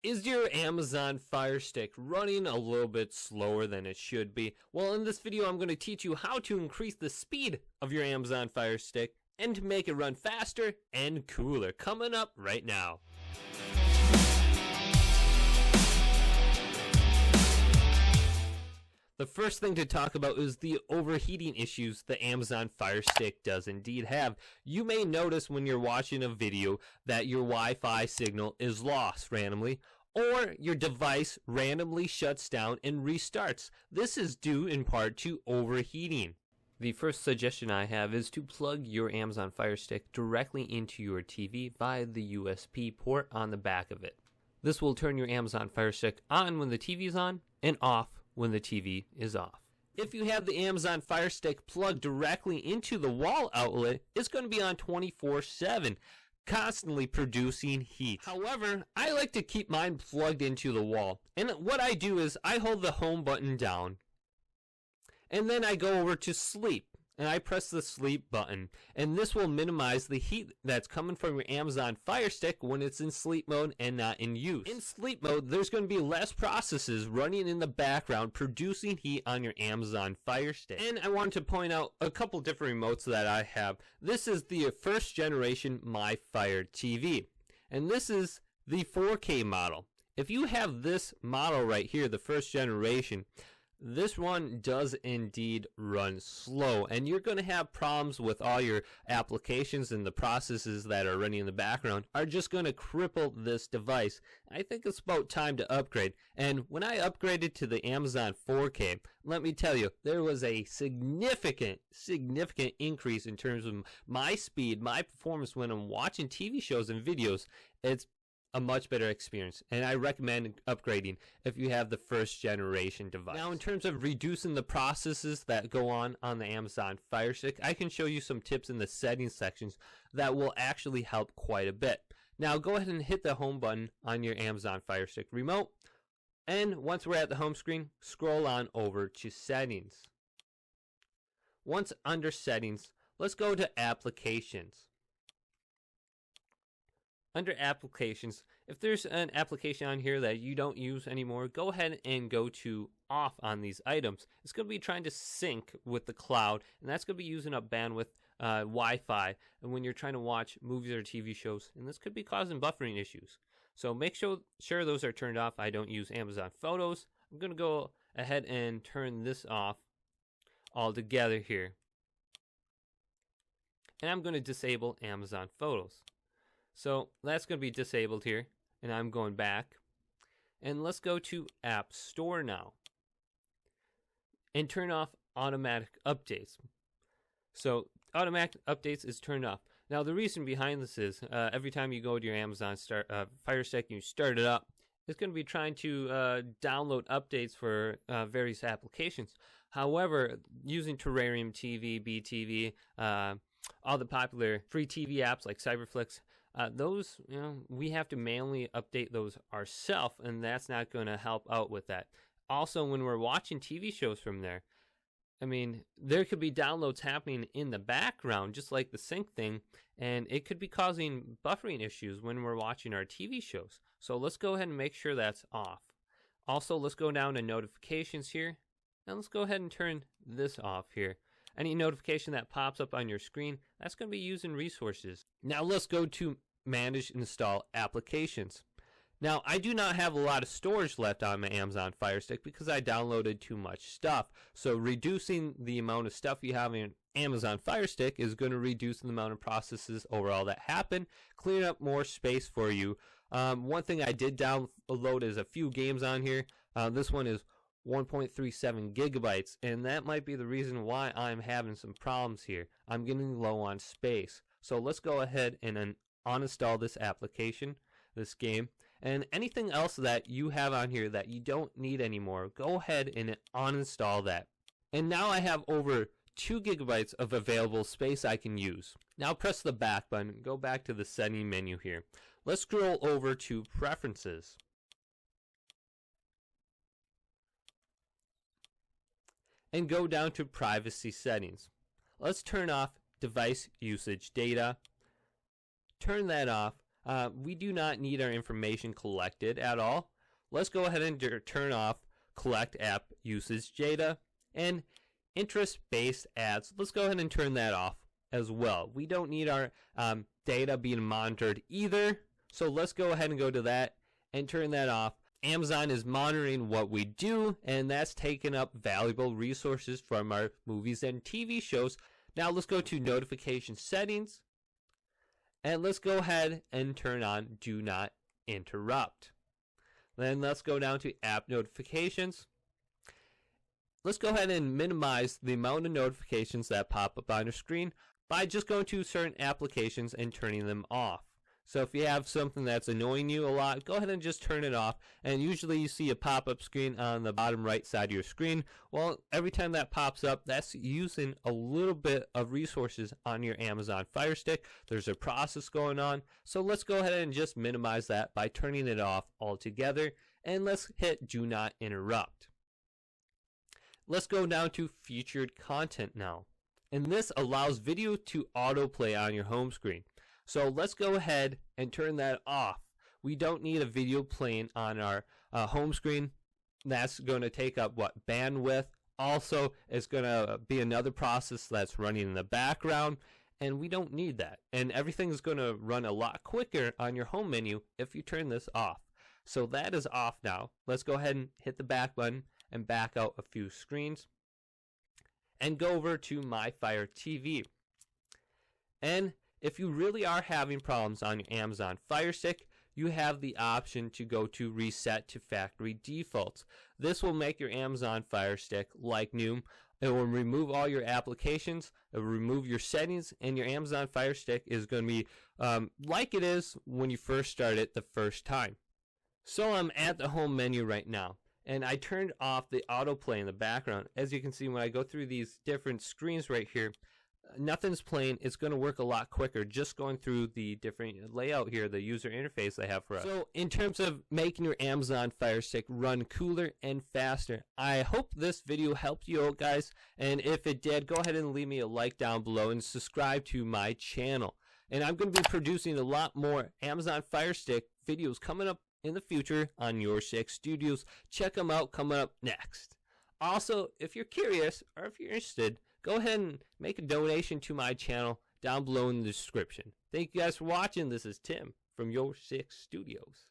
Is your Amazon Fire Stick running a little bit slower than it should be? Well, in this video, I'm going to teach you how to increase the speed of your Amazon Fire Stick and to make it run faster and cooler. Coming up right now. The first thing to talk about is the overheating issues the Amazon Fire Stick does indeed have. You may notice when you're watching a video that your Wi-Fi signal is lost randomly, or your device randomly shuts down and restarts. This is due in part to overheating. The first suggestion I have is to plug your Amazon Fire Stick directly into your TV via the USB port on the back of it. This will turn your Amazon Fire Stick on when the TV is on and off when the TV is off. If you have the Amazon Fire Stick plugged directly into the wall outlet, it's going to be on 24/7, constantly producing heat. However, I like to keep mine plugged into the wall. And what I do is I hold the home button down, and then I go over to sleep, and I press the sleep button. And this will minimize the heat that's coming from your Amazon Fire Stick when it's in sleep mode and not in use. In sleep mode, there's going to be less processes running in the background producing heat on your Amazon Fire Stick. And I wanted to point out a couple different remotes that I have. This is the first generation My Fire TV, and this is the 4K model. If you have this model right here, the first generation, this one does indeed run slow, and you're going to have problems with all your applications, and the processes that are running in the background are just going to cripple this device. I think it's about time to upgrade. And when I upgraded to the Amazon 4K, let me tell you, there was a significant increase in terms of my speed, my performance when I'm watching TV shows and videos. It's a much better experience, and I recommend upgrading if you have the first generation device. Now, in terms of reducing the processes that go on the Amazon Fire Stick, I can show you some tips in the settings sections that will actually help quite a bit. Now, go ahead and hit the home button on your Amazon Fire Stick remote, and once we're at the home screen, scroll on over to settings. Once under settings, let's go to applications. Under applications, if there's an application on here that you don't use anymore, go ahead and go to off on these items. It's going to be trying to sync with the cloud, and that's going to be using up bandwidth, Wi-Fi, and when you're trying to watch movies or TV shows, and this could be causing buffering issues. So make sure those are turned off. I don't use Amazon Photos. I'm going to go ahead and turn this off altogether here. And I'm going to disable Amazon Photos. So that's going to be disabled here, and I'm going back. And let's go to App Store now and turn off automatic updates. So automatic updates is turned off. Now the reason behind this is every time you go to your Amazon Fire Stick and you start it up, it's going to be trying to download updates for various applications. However, using Terrarium TV, BTV, all the popular free TV apps like Cyberflix, those, we have to manually update those ourselves, and that's not going to help out with that. Also, when we're watching TV shows from there, I mean, there could be downloads happening in the background, just like the sync thing, and it could be causing buffering issues when we're watching our TV shows. So let's go ahead and make sure that's off. Also, let's go down to notifications here, and let's go ahead and turn this off here. Any notification that pops up on your screen, that's going to be using resources. Now let's go to Manage Install Applications. Now, I do not have a lot of storage left on my Amazon Fire Stick because I downloaded too much stuff. So reducing the amount of stuff you have in Amazon Fire Stick is going to reduce the amount of processes overall that happen, clearing up more space for you. One thing I did download is a few games on here. This one is 1.37 gigabytes, and that might be the reason why I'm having some problems here. I'm getting low on space. So let's go ahead and uninstall this application, this game, and anything else that you have on here that you don't need anymore, go ahead and uninstall that. And now I have over 2 gigabytes of available space I can use. Now press the back button, go back to the setting menu here. Let's scroll over to Preferences. And go down to Privacy Settings. Let's turn off Device Usage Data. Turn that off. we do not need our information collected at all. Let's go ahead and turn off collect app usage data and interest-based ads. Let's go ahead and turn that off as well. We don't need our data being monitored either. So let's go ahead and go to that and turn that off. Amazon is monitoring what we do, and that's taking up valuable resources from our movies and TV shows. Now let's go to notification settings, and let's go ahead and turn on do not interrupt. Then let's go down to app notifications. Let's go ahead and minimize the amount of notifications that pop up on your screen by just going to certain applications and turning them off. So if you have something that's annoying you a lot, go ahead and just turn it off. And usually you see a pop-up screen on the bottom right side of your screen. Well, every time that pops up, that's using a little bit of resources on your Amazon Fire Stick. There's a process going on. So let's go ahead and just minimize that by turning it off altogether. And let's hit do not interrupt. Let's go down to featured content now. And this allows video to autoplay on your home screen. So let's go ahead and turn that off. We don't need a video playing on our home screen. That's going to take up bandwidth. Also, it's going to be another process that's running in the background, and we don't need that. And everything is going to run a lot quicker on your home menu if you turn this off. So that is off now. Let's go ahead and hit the back button and back out a few screens and go over to My Fire TV. And if you really are having problems on your Amazon Fire Stick, you have the option to go to reset to factory defaults. This will make your Amazon Fire Stick like new. It will remove all your applications, it will remove your settings, and your Amazon Fire Stick is going to be like it is when you first start it the first time. So I'm at the home menu right now, and I turned off the autoplay in the background. As you can see, when I go through these different screens right here, nothing's playing. It's going to work a lot quicker just going through the different layout here, the user interface they have for us. So in terms of making your Amazon Fire Stick run cooler and faster, I hope this video helped you out, guys. And if it did, go ahead and leave me a like down below and subscribe to my channel. And I'm going to be producing a lot more Amazon Fire Stick videos coming up in the future on YourSixStudios. Check them out coming up next. Also, if you're curious or if you're interested, go ahead and make a donation to my channel down below in the description. Thank you guys for watching. This is Tim from YourSixStudios.